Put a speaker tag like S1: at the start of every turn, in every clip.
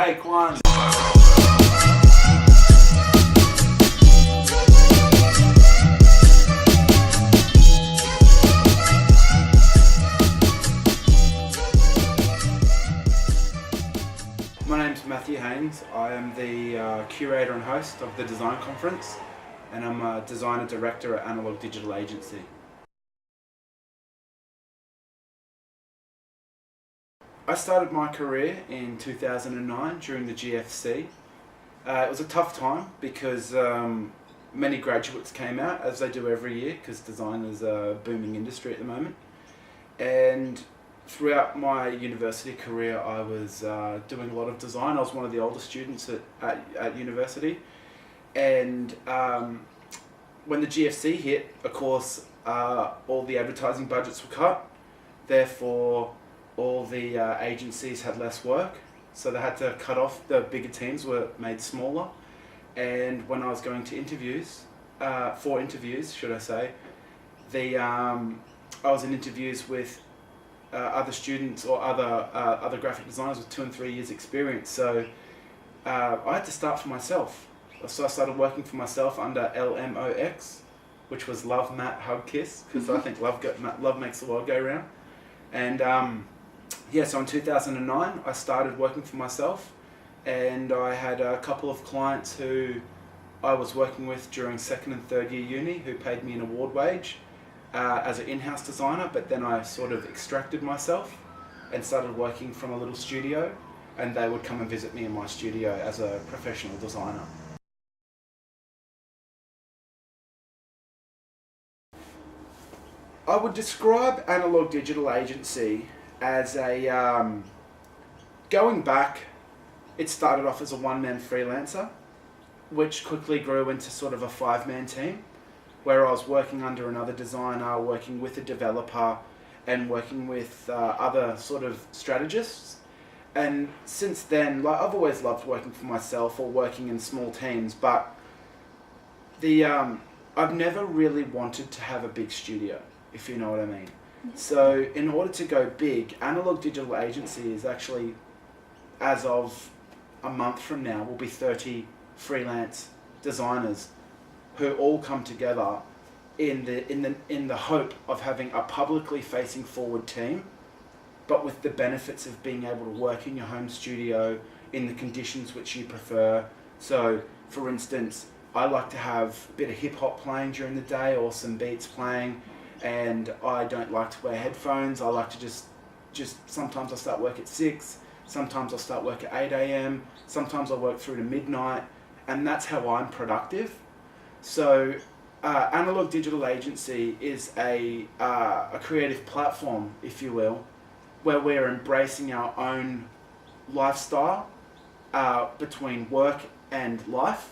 S1: Take one. My name's Matthew Haynes. I am the curator and host of the design conference, and I'm a designer director at Analog Digital Agency. I started my career in 2009 during the GFC. It was a tough time because many graduates came out, as they do every year, because design is a booming industry at the moment. And throughout my university career, I was doing a lot of design. I was one of the older students at university. And when the GFC hit, of course, all the advertising budgets were cut. Therefore, all the agencies had less work, so they had to cut off. The bigger teams were made smaller. And when I was going to interviews, for interviews, should I say, I was in interviews with other students or other graphic designers with 2 and 3 years experience. So I had to start for myself. So I started working for myself under LMOX, which was Love, Mat, Hug, Kiss, because I think love makes the world go round. And so in 2009 I started working for myself, and I had a couple of clients who I was working with during 2nd and 3rd year uni who paid me an award wage as an in-house designer, but then I sort of extracted myself and started working from a little studio, and they would come and visit me in my studio as a professional designer. I would describe Analog Digital Agency as a, going back, it started off as a one-man freelancer, which quickly grew into sort of a 5-man team, where I was working under another designer, working with a developer, and working with other sort of strategists. And since then, I've always loved working for myself or working in small teams, but I've never really wanted to have a big studio, if you know what I mean. So in order to go big, Analog Digital Agency is actually, as of a month from now, will be 30 freelance designers who all come together in the hope of having a publicly facing forward team, but with the benefits of being able to work in your home studio in the conditions which you prefer. So for instance, I like to have a bit of hip hop playing during the day or some beats playing, and I don't like to wear headphones. I like to just sometimes I start work at 6, sometimes I'll start work at 8 AM, sometimes I work through to midnight, and that's how I'm productive. So Analog Digital Agency is a creative platform, if you will, where we're embracing our own lifestyle between work and life,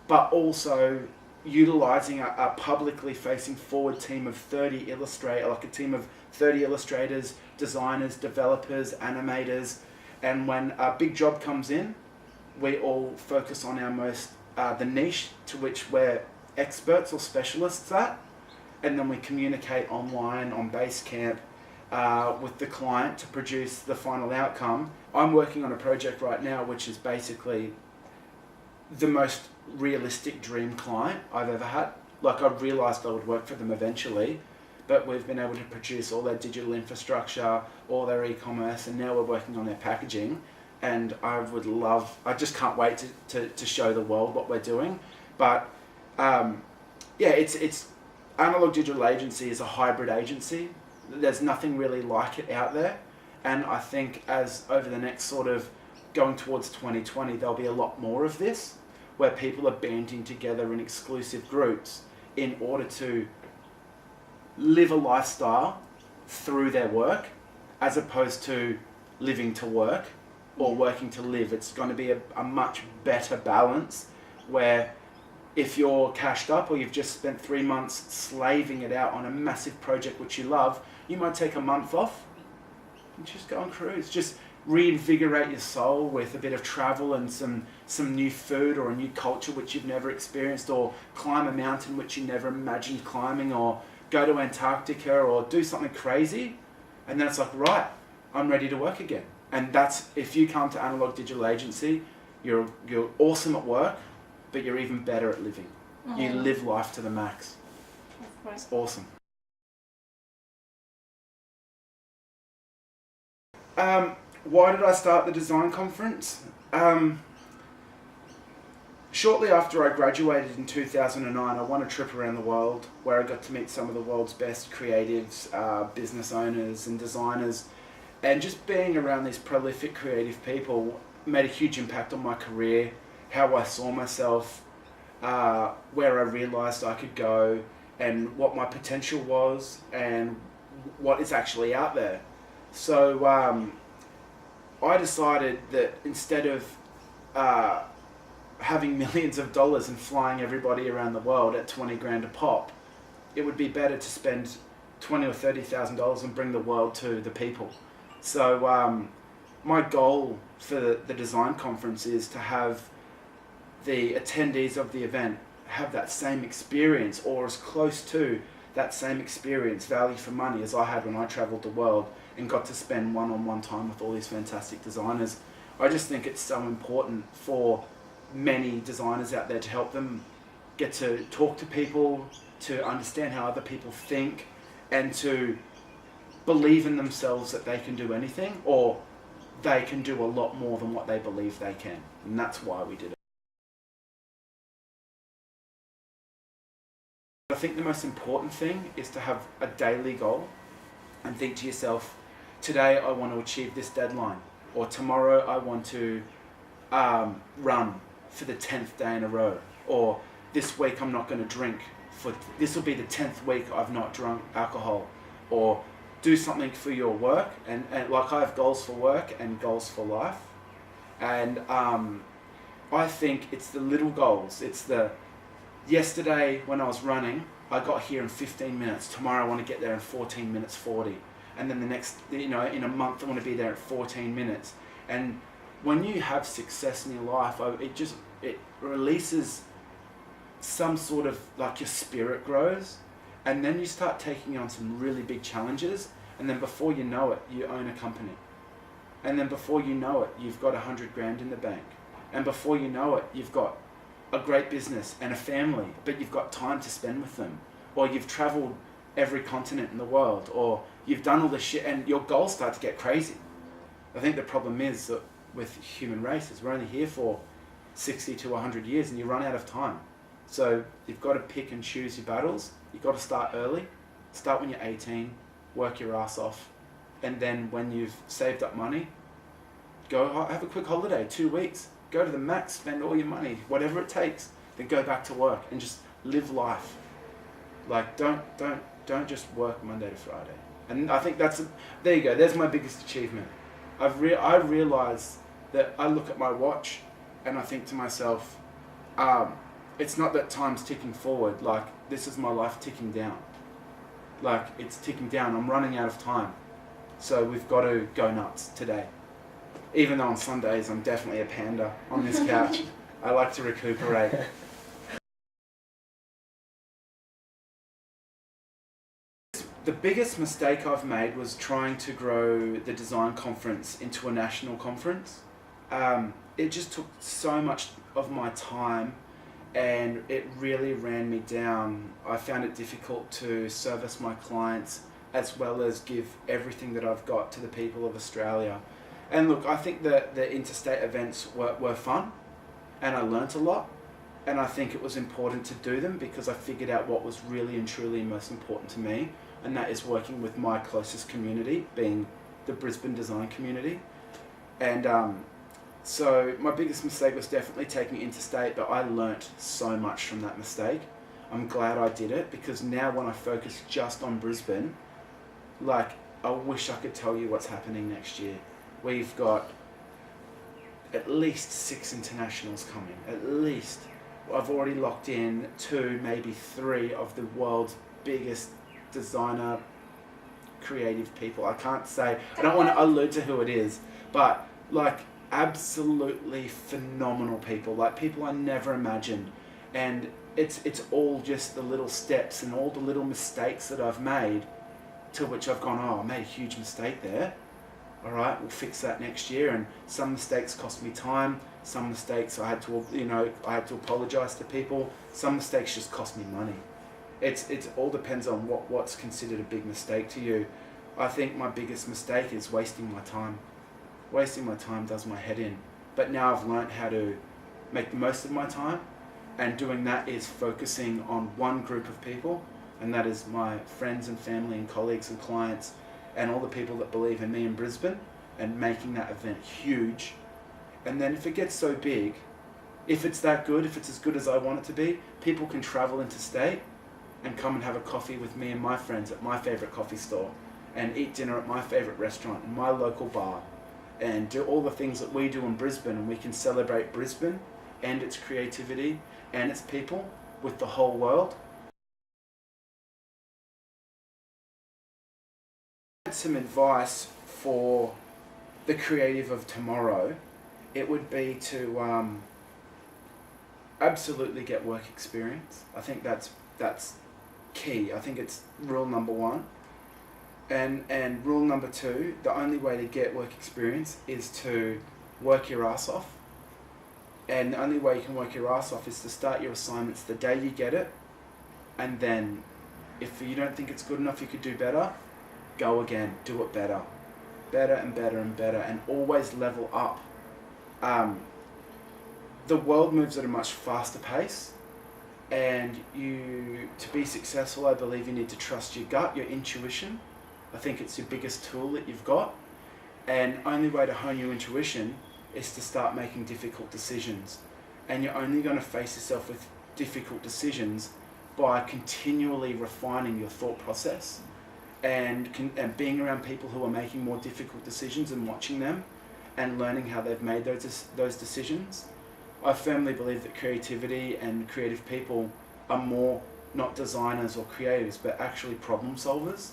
S1: but also utilizing a publicly facing forward team of 30 illustrators, designers, developers, animators, and when a big job comes in, we all focus on our the niche to which we're experts or specialists at, and then we communicate online on Basecamp with the client to produce the final outcome. I'm working on a project right now which is basically the most realistic dream client I've ever had. Like, I realised I would work for them eventually, but we've been able to produce all their digital infrastructure, all their e-commerce, and now we're working on their packaging. And I just can't wait to show the world what we're doing. But it's Analog Digital Agency is a hybrid agency. There's nothing really like it out there. And I think as over the next sort of going towards 2020, there'll be a lot more of this, where people are banding together in exclusive groups in order to live a lifestyle through their work, as opposed to living to work or working to live. It's going to be a much better balance, where if you're cashed up or you've just spent 3 months slaving it out on a massive project which you love, you might take a month off and just go on cruise. Just reinvigorate your soul with a bit of travel and some new food or a new culture which you've never experienced, or climb a mountain which you never imagined climbing, or go to Antarctica or do something crazy, and then it's like, right, I'm ready to work again. And that's, if you come to Analog Digital Agency, you're awesome at work, but you're even better at living. You live life to the max.
S2: Of course.
S1: It's awesome. Why did I start the design conference? Shortly after I graduated in 2009, I won a trip around the world where I got to meet some of the world's best creatives, business owners and designers. And just being around these prolific creative people made a huge impact on my career, how I saw myself, where I realised I could go, and what my potential was, and what is actually out there. So I decided that instead of having millions of dollars and flying everybody around the world at 20 grand a pop, it would be better to spend $20,000 or $30,000 and bring the world to the people. So my goal for the design conference is to have the attendees of the event have that same experience, or as close to that same experience, value for money, as I had when I travelled the world and got to spend one-on-one time with all these fantastic designers. I just think it's so important for many designers out there to help them get to talk to people, to understand how other people think, and to believe in themselves that they can do anything, or they can do a lot more than what they believe they can. And that's why we did it. I think the most important thing is to have a daily goal and think to yourself, today I want to achieve this deadline, or tomorrow I want to run for the 10th day in a row, or this week I'm not going to drink, this will be the 10th week I've not drunk alcohol, or do something for your work. And like, I have goals for work and goals for life, and I think it's the little goals. It's the, yesterday when I was running, I got here in 15 minutes. Tomorrow I want to get there in 14 minutes 40. And then the next, in a month I want to be there at 14 minutes. And when you have success in your life, it releases some sort of, like, your spirit grows. And then you start taking on some really big challenges. And then before you know it, you own a company. And then before you know it, you've got 100 grand in the bank. And before you know it, you've got a great business and a family, but you've got time to spend with them. Or you've traveled every continent in the world, or you've done all this shit, and your goals start to get crazy. I think the problem is that with human races, we're only here for 60 to 100 years, and you run out of time. So you've got to pick and choose your battles. You've got to start early. Start when you're 18, work your ass off, and then when you've saved up money, go have a quick holiday, 2 weeks. Go to the max, spend all your money, whatever it takes, then go back to work and just live life. Like, don't just work Monday to Friday. And I think there you go, there's my biggest achievement. I realised that I look at my watch and I think to myself, it's not that time's ticking forward, like, this is my life ticking down. Like, it's ticking down, I'm running out of time. So we've got to go nuts today. Even though on Sundays I'm definitely a panda on this couch. I like to recuperate. The biggest mistake I've made was trying to grow the design conference into a national conference. It just took so much of my time, and it really ran me down. I found it difficult to service my clients as well as give everything that I've got to the people of Australia. And look, I think that the interstate events were fun, and I learnt a lot, and I think it was important to do them because I figured out what was really and truly most important to me, and that is working with my closest community, being the Brisbane design community. And so my biggest mistake was definitely taking interstate, but I learnt so much from that mistake. I'm glad I did it, because now when I focus just on Brisbane, like, I wish I could tell you what's happening next year. We've got at least 6 internationals coming, at least. I've already locked in 2, maybe 3 of the world's biggest designer, creative people. I can't say, I don't want to allude to who it is, but like, absolutely phenomenal people, like people I never imagined. And it's all just the little steps and all the little mistakes that I've made, to which I've gone, oh, I made a huge mistake there. all right, we'll fix that next year. And some mistakes cost me time. Some mistakes I had to apologize to people. Some mistakes just cost me money. It's all depends on what's considered a big mistake to you. I think my biggest mistake is wasting my time. Wasting my time does my head in. But now I've learned how to make the most of my time, and doing that is focusing on one group of people, and that is my friends and family and colleagues and clients and all the people that believe in me in Brisbane, and making that event huge. And then if it gets so big, if it's that good, if it's as good as I want it to be, people can travel interstate and come and have a coffee with me and my friends at my favourite coffee store, and eat dinner at my favourite restaurant and my local bar, and do all the things that we do in Brisbane, and we can celebrate Brisbane and its creativity and its people with the whole world. Some advice for the creative of tomorrow, it would be to absolutely get work experience. I think that's key. I think it's rule number one. And rule number two, the only way to get work experience is to work your ass off. And the only way you can work your ass off is to start your assignments the day you get it, and then if you don't think it's good enough, you could do better, go again, do it better. Better and better and better, and always level up. The world moves at a much faster pace, and to be successful, I believe you need to trust your gut, your intuition. I think it's your biggest tool that you've got, and only way to hone your intuition is to start making difficult decisions. And you're only going to face yourself with difficult decisions by continually refining your thought process, and being around people who are making more difficult decisions and watching them and learning how they've made those decisions. I firmly believe that creativity and creative people are more not designers or creatives, but actually problem solvers.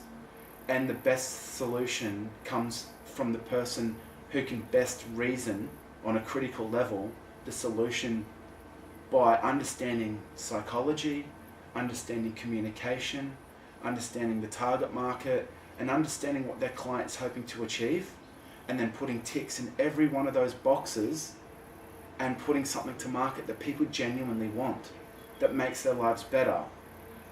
S1: And the best solution comes from the person who can best reason on a critical level the solution by understanding psychology, understanding communication, understanding the target market, and understanding what their client's hoping to achieve, and then putting ticks in every one of those boxes and putting something to market that people genuinely want, that makes their lives better,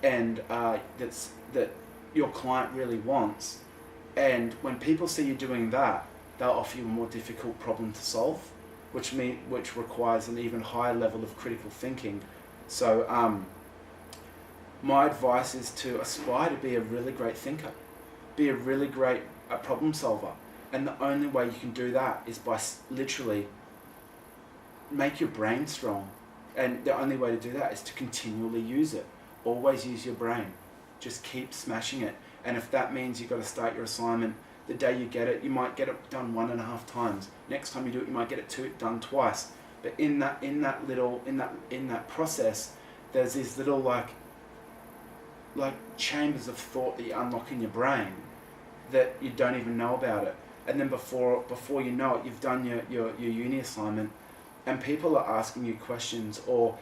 S1: and that your client really wants. And when people see you doing that, they'll offer you a more difficult problem to solve, which requires an even higher level of critical thinking. So my advice is to aspire to be a really great thinker, be a really great problem solver. And the only way you can do that is by literally make your brain strong. And the only way to do that is to continually use it. Always use your brain. Just keep smashing it. And if that means you've got to start your assignment the day you get it, you might get it done 1.5 times. Next time you do it, you might get it done twice. But in that process, there's these little like chambers of thought that you unlock in your brain that you don't even know about it. And then before you know it, you've done your uni assignment, and people are asking you questions, or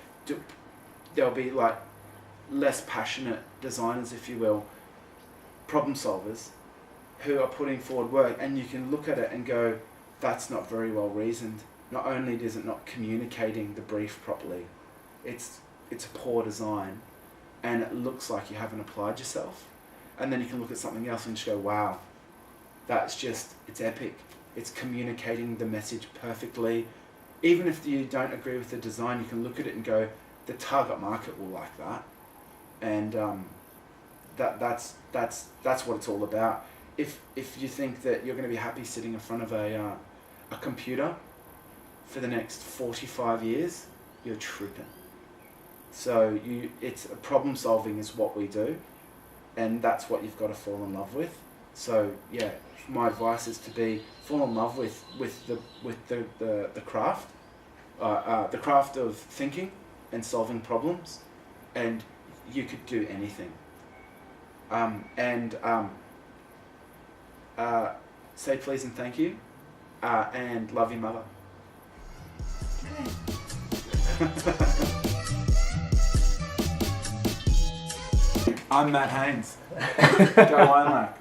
S1: there'll be like less passionate designers, if you will, problem solvers, who are putting forward work, and you can look at it and go, that's not very well reasoned. Not only is it not communicating the brief properly, it's a poor design, and it looks like you haven't applied yourself. And then you can look at something else and just go, wow, it's epic. It's communicating the message perfectly. Even if you don't agree with the design, you can look at it and go, the target market will like that. And that's what it's all about. If you think that you're going to be happy sitting in front of a computer for the next 45 years, you're tripping. So it's problem solving is what we do, and that's what you've got to fall in love with. So yeah, my advice is to fall in love with the craft, the craft of thinking and solving problems, and you could do anything. Say please and thank you, and love your mother. I'm Matt Haynes. Go Haynes.